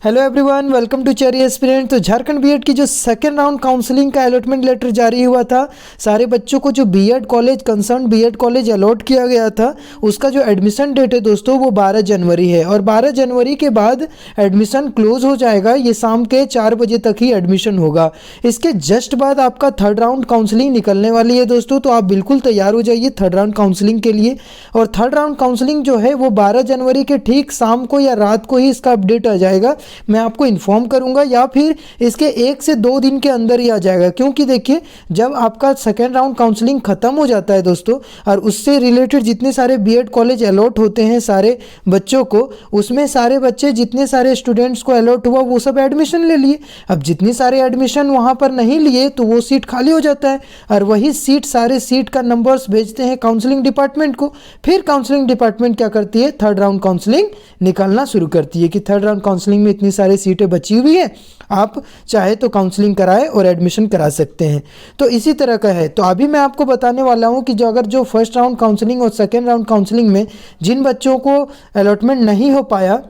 Hello everyone, welcome to Cherry Aspirant. तो Jharkhand BEd की जो सेकेंड राउंड काउंसलिंग का अलॉटमेंट लेटर जारी हुआ था, सारे बच्चों को जो BEd college concern BEd college allot किया गया था, उसका जो एडमिशन डेट है दोस्तों वो 12 जनवरी है। और 12 जनवरी के बाद एडमिशन क्लोज हो जाएगा। ये शाम के 4 बजे तक ही एडमिशन होगा। इसके जस्ट बाद आपका थर्ड राउंड काउंसलिंग निकलने वाली है दोस्तों, तो आप बिल्कुल तैयार हो जाइए थर्ड राउंड काउंसलिंग के लिए। और थर्ड राउंड काउंसलिंग जो है वो 12 जनवरी के ठीक शाम को या रात को ही इसका अपडेट आ जाएगा। मैं आपको इन्फॉर्म करूंगा या फिर इसके 1 से 2 दिन के अंदर ही आ जाएगा, क्योंकि देखिए जब आपका सेकेंड राउंड काउंसलिंग खत्म हो जाता है दोस्तों, और उससे रिलेटेड जितने सारे बीएड कॉलेज अलॉट होते हैं सारे बच्चों को, उसमें सारे बच्चे जितने सारे स्टूडेंट्स को अलॉट हुआ वो सब एडमिशन ले लिए। अब जितने सारे एडमिशन वहाँ पर नहीं लिए तो वो सीट खाली हो जाता है, और वही सीट सारे सीट का नंबर्स भेजते हैं काउंसलिंग डिपार्टमेंट को। फिर काउंसलिंग डिपार्टमेंट क्या करती है, थर्ड राउंड काउंसलिंग निकालना शुरू करती है कि थर्ड राउंड काउंसलिंग में इतनी सारी सीटें बची हुई है, आप चाहे तो काउंसलिंग कराए और एडमिशन करा सकते हैं। तो इसी तरह का है। तो अभी मैं आपको बताने वाला हूं कि जो फर्स्ट राउंड काउंसलिंग और सेकेंड राउंड काउंसलिंग में जिन बच्चों को अलॉटमेंट नहीं हो पाया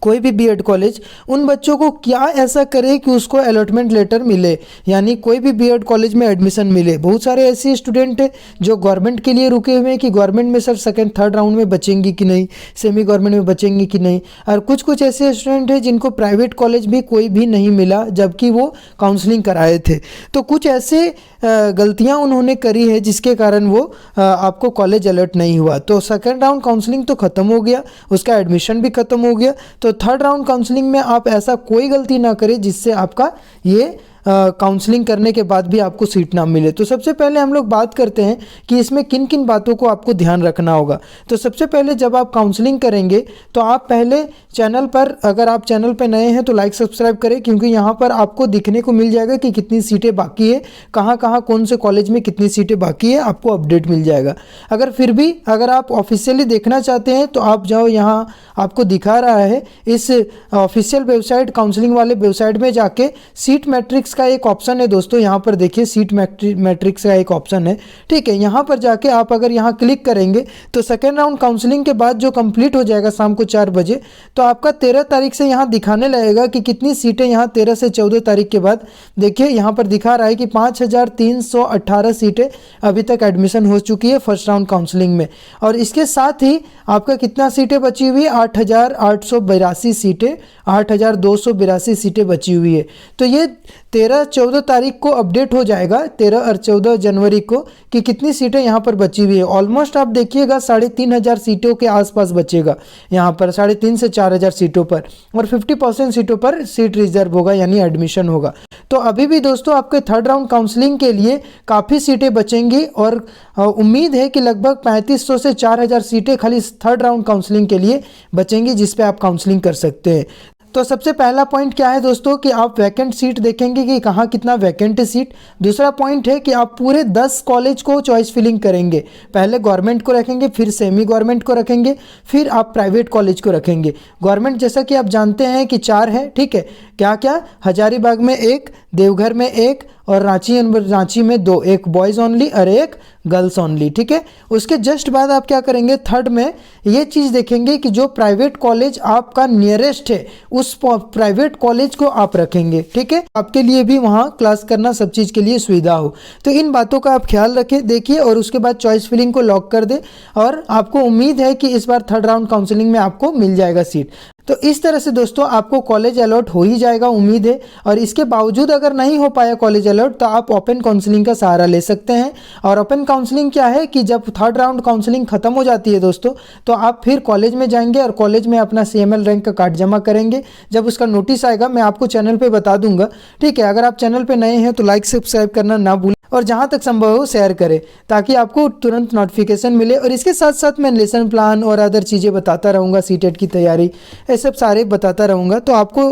कोई भी बीएड कॉलेज, उन बच्चों को क्या ऐसा करे कि उसको अलॉटमेंट लेटर मिले, यानी कोई भी बीएड कॉलेज में एडमिशन मिले। बहुत सारे ऐसे स्टूडेंट हैं जो गवर्नमेंट के लिए रुके हुए हैं कि गवर्नमेंट में सर सेकंड थर्ड राउंड में बचेंगी कि नहीं, सेमी गवर्नमेंट में बचेंगी कि नहीं। और कुछ ऐसे स्टूडेंट हैं जिनको प्राइवेट कॉलेज भी कोई भी नहीं मिला जबकि वो काउंसलिंग कराए थे। तो कुछ ऐसे गलतियां उन्होंने करी है जिसके कारण वो आपको कॉलेज अलॉट नहीं हुआ। तो सेकेंड राउंड काउंसलिंग तो ख़त्म हो गया, उसका एडमिशन भी ख़त्म हो गया। तो थर्ड राउंड काउंसलिंग में आप ऐसा कोई गलती ना करें जिससे आपका ये काउंसलिंग करने के बाद भी आपको सीट ना मिले। तो सबसे पहले हम लोग बात करते हैं कि इसमें किन किन बातों को आपको ध्यान रखना होगा। तो सबसे पहले जब आप काउंसलिंग करेंगे तो आप पहले चैनल पर, अगर आप चैनल पर नए हैं तो लाइक सब्सक्राइब करें, क्योंकि यहाँ पर आपको दिखने को मिल जाएगा कि कितनी सीटें बाकी है, कहाँ कहाँ कौन से कॉलेज में कितनी सीटें बाकी है, आपको अपडेट मिल जाएगा। अगर फिर भी अगर आप ऑफिशियली देखना चाहते हैं तो आप जाओ, यहाँ आपको दिखा रहा है इस ऑफिशियल वेबसाइट काउंसलिंग वाले वेबसाइट में जाके सीट मैट्रिक्स का एक ऑप्शन है दोस्तों। यहाँ पर देखिए सीट मैट्रिक्स का एक ऑप्शन है, ठीक है। यहाँ पर जाके आप अगर यहाँ क्लिक करेंगे तो सेकेंड राउंड काउंसलिंग के बाद जो कंप्लीट हो जाएगा शाम को 4 बजे, तो आपका 13 तारीख से यहाँ दिखाने लगेगा कि कितनी सीटें यहाँ 13 से 14 तारीख के बाद। देखिए यहाँ पर दिखा रहा है कि 5318 सीटें अभी तक एडमिशन हो चुकी है फर्स्ट राउंड काउंसलिंग में। और इसके साथ ही आपका कितना सीटें बची हुई है, 8882 सीटें, 8282 सीटें बची हुई है। तो ये 13-14 तारीख को अपडेट हो जाएगा, 13 और 14 जनवरी को, कि कितनी सीटें यहाँ पर बची हुई है। ऑलमोस्ट आप देखिएगा 3500 सीटों के आसपास बचेगा यहाँ पर, 3500 से 4000 सीटों पर, और 50% सीटों पर सीट रिजर्व होगा यानी एडमिशन होगा। तो अभी भी दोस्तों आपके थर्ड राउंड काउंसलिंग के लिए काफ़ी सीटें बचेंगी, और उम्मीद है कि लगभग 3500 से 4000 सीटें खाली थर्ड राउंड काउंसलिंग के लिए बचेंगी जिस पे आप काउंसलिंग कर सकते हैं। तो सबसे पहला पॉइंट क्या है दोस्तों कि आप वैकेंट सीट देखेंगे कि कहाँ कितना वैकेंट है सीट। दूसरा पॉइंट है कि आप पूरे 10 कॉलेज को चॉइस फिलिंग करेंगे। पहले गवर्नमेंट को रखेंगे, फिर सेमी गवर्नमेंट को रखेंगे, फिर आप प्राइवेट कॉलेज को रखेंगे। गवर्नमेंट जैसा कि आप जानते हैं कि 4 है, ठीक है। क्या क्या, हजारीबाग में 1, देवघर में 1, और रांची में 2, एक बॉयज़ ओनली और एक गर्ल्स ओनली, ठीक है। उसके जस्ट बाद आप क्या करेंगे, थर्ड में ये चीज़ देखेंगे कि जो प्राइवेट कॉलेज आपका नियरेस्ट है उस प्राइवेट कॉलेज को आप रखेंगे, ठीक है। आपके लिए भी वहाँ क्लास करना सब चीज़ के लिए सुविधा हो। तो इन बातों का आप ख्याल रखें, देखिए, और उसके बाद चॉइस फिलिंग को लॉक कर दे, और आपको उम्मीद है कि इस बार थर्ड राउंड काउंसलिंग में आपको मिल जाएगा सीट। तो इस तरह से दोस्तों आपको कॉलेज अलॉट हो ही जाएगा, उम्मीद है। और इसके बावजूद अगर नहीं हो पाया कॉलेज अलॉट तो आप ओपन काउंसलिंग का सहारा ले सकते हैं। और ओपन काउंसलिंग क्या है कि जब थर्ड राउंड काउंसलिंग खत्म हो जाती है दोस्तों, तो आप फिर कॉलेज में जाएंगे और कॉलेज में अपना CML रैंक का कार्ड जमा करेंगे। जब उसका नोटिस आएगा मैं आपको चैनल पर बता दूंगा, ठीक है। अगर आप चैनल पर नए हैं तो लाइक सब्सक्राइब करना ना भूलें, और जहाँ तक संभव हो शेयर करें ताकि आपको तुरंत नोटिफिकेशन मिले। और इसके साथ साथ मैं लेसन प्लान और अदर चीज़ें बताता रहूँगा, सीटेट की तैयारी, ये सब सारे बताता रहूँगा। तो आपको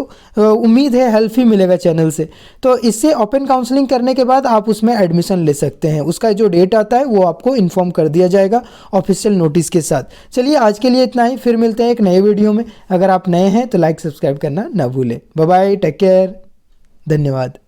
उम्मीद है हेल्प ही मिलेगा चैनल से। तो इससे ओपन काउंसलिंग करने के बाद आप उसमें एडमिशन ले सकते हैं। उसका जो डेट आता है वो आपको इन्फॉर्म कर दिया जाएगा ऑफिशियल नोटिस के साथ। चलिए आज के लिए इतना ही, फिर मिलते हैं एक नए वीडियो में। अगर आप नए हैं तो लाइक सब्सक्राइब करना ना भूलें। बाय बाय, टेक केयर, धन्यवाद।